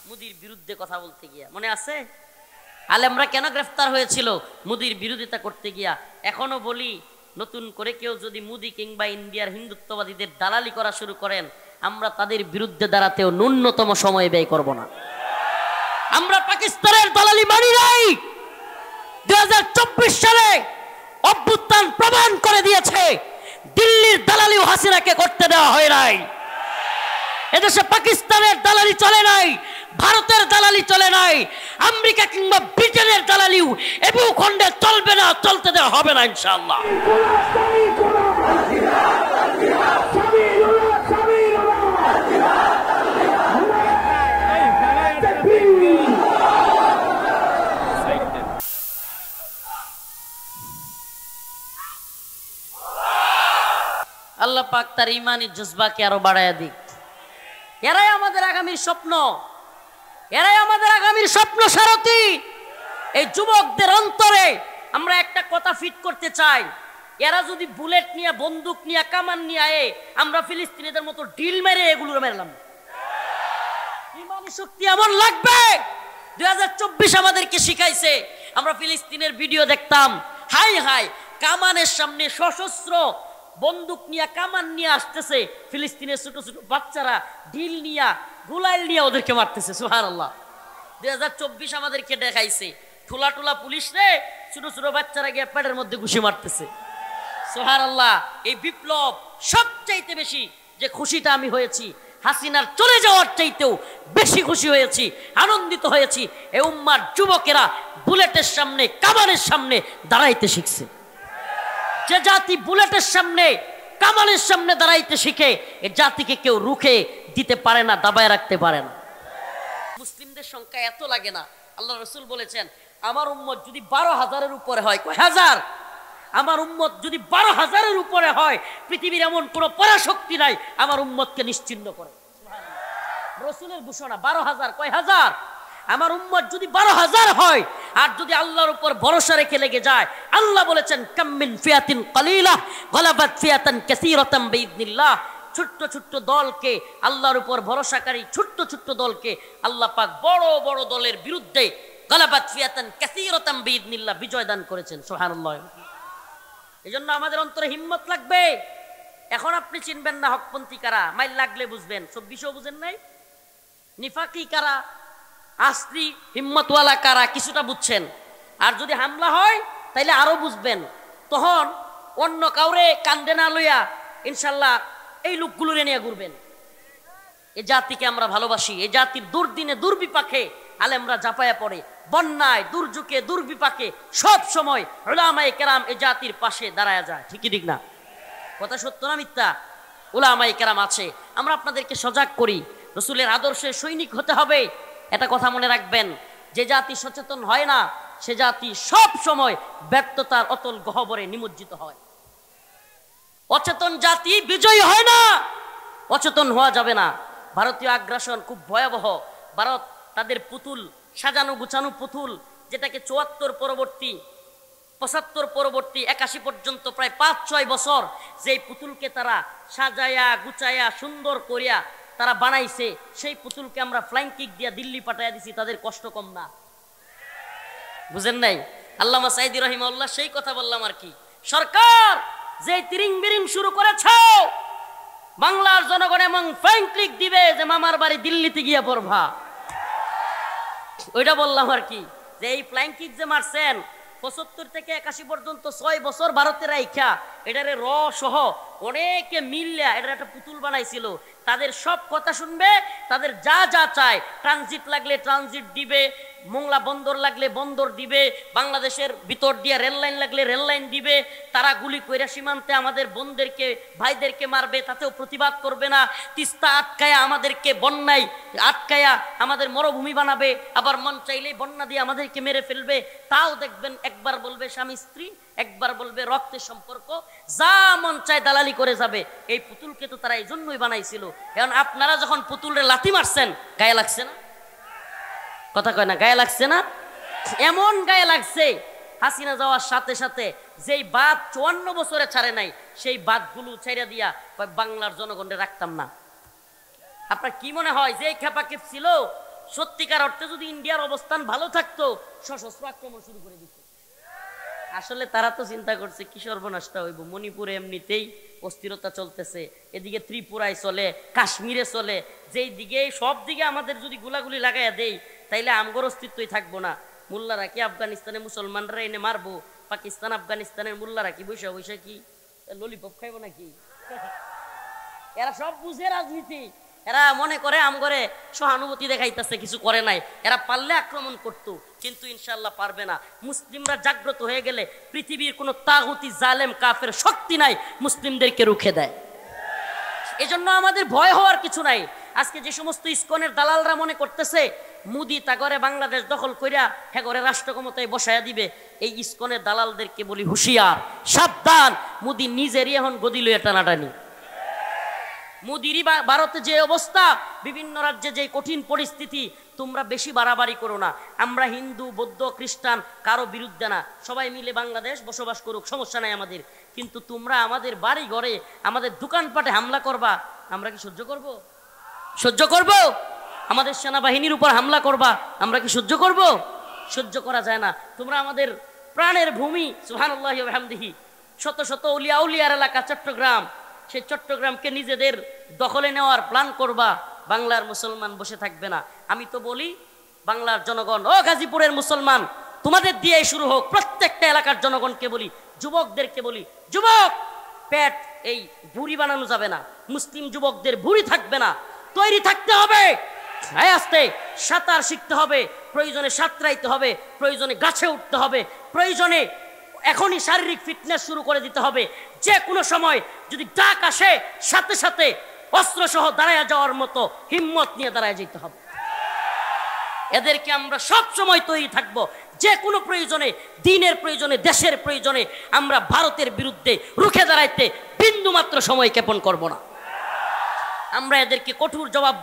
মোদির বিরুদ্ধে কথা বলতে গিয়া, মনে আছে আলেমরা কেন গ্রেফতার হয়েছিল? মোদির বিরোধিতা করতে গিয়া। এখনো বলি, নতুন করে কেউ যদি মোদি কিংবা ইন্ডিয়ার হিন্দুত্ববাদীদের দালালি করা শুরু করেন, আমরা তাদের বিরুদ্ধে দাঁড়াতেও ন্যূনতম সময় ব্যয় করব না। আমরা পাকিস্তানের দালালি মানি নাই। 2024 সালে অভ্যুত্থান প্রমাণ করে দিয়েছে দিল্লির দালালি হাসিনাকে করতে দেওয়া হয় নাই। এদেশে পাকিস্তানের দালালি চলে নাই, ভারতের দালালি চলে নাই, আমেরিকা কিংবা ব্রিটেনের দালালিও এ ভূখণ্ডে চলবে না, চলতে দেওয়া হবে না ইনশাআল্লাহ। আল্লাহ পাক তার ইমানি জজবাকে আরো বাড়ায়া দিক। এরাই আমাদের আগামীর স্বপ্ন, এরাই আমাদের আগামীর স্বপ্ন সারথী। এই যুবকদের অন্তরে আমরা একটা কথা ফিট করতে চাই, এরা যদি বুলেট নিয়ে, বন্দুক নিয়ে, কামান নিয়ে আমরা ফিলিস্তিনিদের মতো ডিল মেরে এগুলো মেরলাম, ইমানি শক্তি এমন লাগবে। 2024 আমাদেরকে শিখাইছে। আমরা ফিলিস্তিনের ভিডিও দেখতাম, হাই হাই কামানের সামনে সশস্ত্র বন্দুক নিয়ে, কামান নিয়ে আসতেছে ফিলিস্তিনের ছোট ছোট বাচ্চারা, ঢিল নিয়ে, গুলাইল নিয়ে ওদেরকে মারতেছে। সুবহানাল্লাহ। 2024 আমাদেরকে দেখাইছে ঠোলা ঠোলা পুলিশ রে ছোট ছোট বাচ্চারা গিয়ে পেটের মধ্যে ঘুষি মারতেছে। সুবহানাল্লাহ। এই বিপ্লব সবচাইতে বেশি যে খুশিটা আমি হয়েছি, হাসিনার চলে যাওয়ার চাইতেও বেশি খুশি হয়েছি, আনন্দিত হয়েছি। এই উম্মার যুবকেরা বুলেটের সামনে, কামানের সামনে দাঁড়াইতে শিখছে। যে জাতি বুলেটের সামনে, কামানের সামনে দাঁড়াইতে শিখে, এ জাতিকে কেউ রুখে দিতে পারে না, দাবায় রাখতে পারে না। মুসলিমদের সংখ্যা এত লাগে না। আল্লাহ রাসূল বলেছেন, আমার উম্মত যদি 12,000-এর উপরে হয়, কয় হাজার, আমার উম্মত যদি 12,000-এর উপরে হয়, পৃথিবীর এমন কোনো পরাশক্তি নাই আমার উম্মতকে নিশ্চিহ্ন করে। রাসূলের ঘোষণা 12,000, কয় হাজার, আমার উম্মত যদি 12,000 হয়, আর যদি আল্লাহর উপর ভরসা রেখে লেগে যায়, আল্লাহ বলেছেন কাম মিন ফিয়াতিন কালিলা গালাবাত ফিয়াতান কাসীরাতাম বিইذনিল্লাহ। ছোট্ট ছোট্ট দলকে, আল্লাহর উপর ভরসাকারী ছোট্ট ছোট্ট দলকে আল্লাহ পাক বড় বড় দলের বিরুদ্ধে গালাবাত ফিয়াতান কাসীরাতাম বিইذনিল্লাহ বিজয় দান করেছেন। সুবহানাল্লাহ। এজন্য আমাদের অন্তরে হিম্মত লাগবে। এখন আপনি চিনবেন না হকপন্থী কারা, মাইল লাগলে বুঝবেন। 24-ও বুঝেন নাই, নিফাকি কারা, আসলি হিম্মতওয়ালা কারা, কিছুটা বুঝছেন। আর যদি হামলা হয় তাইলে আরো বুঝবেন। তখন অন্য কাউরে কান্দে না লইয়া ইনশাল্লাহ এই লোকগুলোরে নিয়ে ঘুরবেন। এই জাতিকে আমরা ভালোবাসি। এই জাতির দুর্দিনে, দুর্বিপাকে আলেমরা জাপায়া পড়ে, বন্যায়, দুর্যোগে, দুর্বিপাকে সব সময় উলামায়ে কেরাম এই জাতির পাশে দাঁড়ায়া যায়। ঠিকই ঠিক না? কথা সত্য না মিথ্যা? উলামায়ে কেরাম আছে। আমরা আপনাদেরকে সজাগ করি, রাসূলের আদর্শে সৈনিক হতে হবে। এটা কথা মনে রাখবেন, যে জাতি সচেতন হয় না সে জাতি সব সময় ব্যর্থতার অতল গহ্বরে নিমজ্জিত হয়। অচেতন জাতি বিজয়ী হয় না, অচেতন হওয়া যাবে না। ভারতীয় আগ্রাসন খুব ভয়াবহ। ভারত তাদের পুতুল, সাজানো গুছানো পুতুল, যেটাকে 74 পরবর্তী, 75 পরবর্তী, 81 পর্যন্ত প্রায় 5-6 বছর যেই পুতুলকে তারা সাজায়া গুছায়া সুন্দর করিয়া তারা বানাইছে, সেই পুতুলকে আমরা ফ্লাইং কিক দিয়া দিল্লি পাঠাইয়া দিছি। তাদের কষ্ট কম না, বুঝেন নাই? আল্লামা সাঈদী রাহিমাহুল্লাহ সেই কথা বললাম আর কি। সরকার যে তিরিং বিরিং শুরু করেছ, বাংলার জনগণ এমন ফ্লাইং কিক দিবে যে মামার বাড়ি দিল্লিতে গিয়া পড়বা। ওইটা বললাম আর কি, যে এই ফ্লাইং কিক যে মারছেন 75 থেকে 81 পর্যন্ত 6 বছর ভারতের রাইখা এটারে র সহ অনেকে মিল্লা এটার একটা পুতুল বানাইছিল। তাদের সব কথা শুনবে, তাদের যা যা চায়, ট্রানজিট লাগলে ট্রানজিট দিবে, মোংলা বন্দর লাগলে বন্দর দিবে, বাংলাদেশের ভিতর দিয়ে রেল লাইন লাগলে রেল লাইন দিবে। তারা গুলি কইরা সীমান্তে আমাদের বোনদেরকে, ভাইদেরকে মারবে, তাতেও প্রতিবাদ করবে না। তিস্তা আটকায়া আমাদেরকে, বন্যায় আটকায়া আমাদের মরুভূমি বানাবে, আবার মন চাইলেই বন্যা দিয়ে আমাদেরকে মেরে ফেলবে। তাও দেখবেন একবার বলবে স্বামী স্ত্রী, একবার বলবে রক্তের সম্পর্ক, যা মন চায় দালালি করে যাবে। এই পুতুলকে তো তারা এই জন্যই বানাইছিল। এখন আপনারা যখন পুতুলরে লাথি মারছেন, গায়ে লাগছে না? কথা কয় না, গায়ে লাগছে না? এমন গায়ে লাগছে, হাসিনা যাওয়ার সাথে সাথে যেই বাদ 54 বছরে ছাড়ে নাই, সেই বাদগুলো ছেড়ে দিয়া বাংলার জনগণে রাখতাম না। আপনার কি মনে হয় যে খেপাকেপ ছিল সত্যিকার অর্থে যদি ইন্ডিয়ার অবস্থান ভালো থাকতো সশস্ত্র আক্রমণ শুরু করে দিত। আসলে তারা তো চিন্তা করছে কি সর্বনাশটা হইব, মণিপুরে এমনিতেই অস্থিরতা চলতেছে, এদিকে ত্রিপুরায় চলে, কাশ্মীরে চলে, যেই দিকে সব দিকে আমাদের যদি গুলাগুলি লাগাইয়া দেই তাইলে আমগর অস্তিত্বই থাকবো না। মোল্লারা কি আফগানিস্তানে মুসলমানরা এনে মারবো, পাকিস্তান আফগানিস্তানের মোল্লারা কি বৈশা বৈশা কি ললিপপ খাইবো নাকি? এরা সব বুঝে রাজনীতি, এরা মনে করে আমগরে সহানুভূতি দেখাইতেছে, কিছু করে নাই। এরা পারলে আক্রমণ করতো, কিন্তু ইনশাল্লাহ পারবে না। মুসলিমরা জাগ্রত হয়ে গেলে পৃথিবীর কোনো তাগুতি জালেম কাফের শক্তি নাই মুসলিমদেরকে রুখে দেয়। এজন্য আমাদের ভয় হওয়ার কিছু নাই। আজকে যে সমস্ত ইসকনের দালালরা মনে করতেছে মুদি তাগরে বাংলাদেশ দখল কইরা হেগরে রাষ্ট্র ক্ষমতায় বসায়া দিবে, এই ইসকনের দালালদেরকে বলি হুঁশিয়ার, সাবধান। মুদি নিজেরই এখন গদি লইয়া টানাটানি। মোদিরই ভারতে যে অবস্থা, বিভিন্ন রাজ্যে যে কঠিন পরিস্থিতি, তোমরা বেশি বাড়াবাড়ি করো না। আমরা হিন্দু বৌদ্ধ খ্রিস্টান কারো বিরুদ্ধে না, সবাই মিলে বাংলাদেশ বসবাস করুক, সমস্যা নাই আমাদের। কিন্তু তোমরা আমাদের বাড়ি ঘরে আমাদের দোকানপাটে হামলা করবা, আমরা কি সহ্য করব? সহ্য করব? আমাদের সেনাবাহিনীর উপর হামলা করবা, আমরা কি সহ্য করব? সহ্য করা যায় না। তোমরা আমাদের প্রাণের ভূমি সুবহানাল্লাহি ওয়া বিহামদিহি, শত শত উলিয়া উলিয়ার এলাকা চট্টগ্রাম, সেই চট্টগ্রামকে নিজেদের দখলে নেওয়ার প্ল্যান করবা, বাংলার মুসলমান বসে থাকবে না। আমি তো বলি বাংলার জনগণ, ও গাজীপুরের মুসলমান, তোমাদের দিয়ে শুরু হোক। প্রত্যেকটা এলাকার জনগণকে বলি, যুবকদেরকে বলি, যুবক পেট এই ভুঁড়ি বানানো যাবে না, মুসলিম যুবকদের ভুঁড়ি থাকবে না, তৈরি থাকতে হবে। আস্তে সাঁতার শিখতে হবে, প্রয়োজনে সাঁতরাইতে হবে, প্রয়োজনে গাছে উঠতে হবে, প্রয়োজনে এখনই শারীরিক ফিটনেস শুরু করে দিতে হবে। যে কোনো সময় যদি ডাক আসে সাথে সাথে অস্ত্র সহ দাঁড়ায় যাওয়ার মতো হিম্মত নিয়ে দাঁড়ায় যেতে হবে। এদেরকে আমরা সব সময় তৈরি থাকবো, যে কোনো প্রয়োজনে, দিনের প্রয়োজনে, দেশের প্রয়োজনে আমরা ভারতের বিরুদ্ধে রুখে দাঁড়াইতে বিন্দু মাত্র সময় ক্ষেপণ করব না। আমরা এদেরকে কঠোর জবাব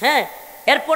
হ্যাঁ, এরপর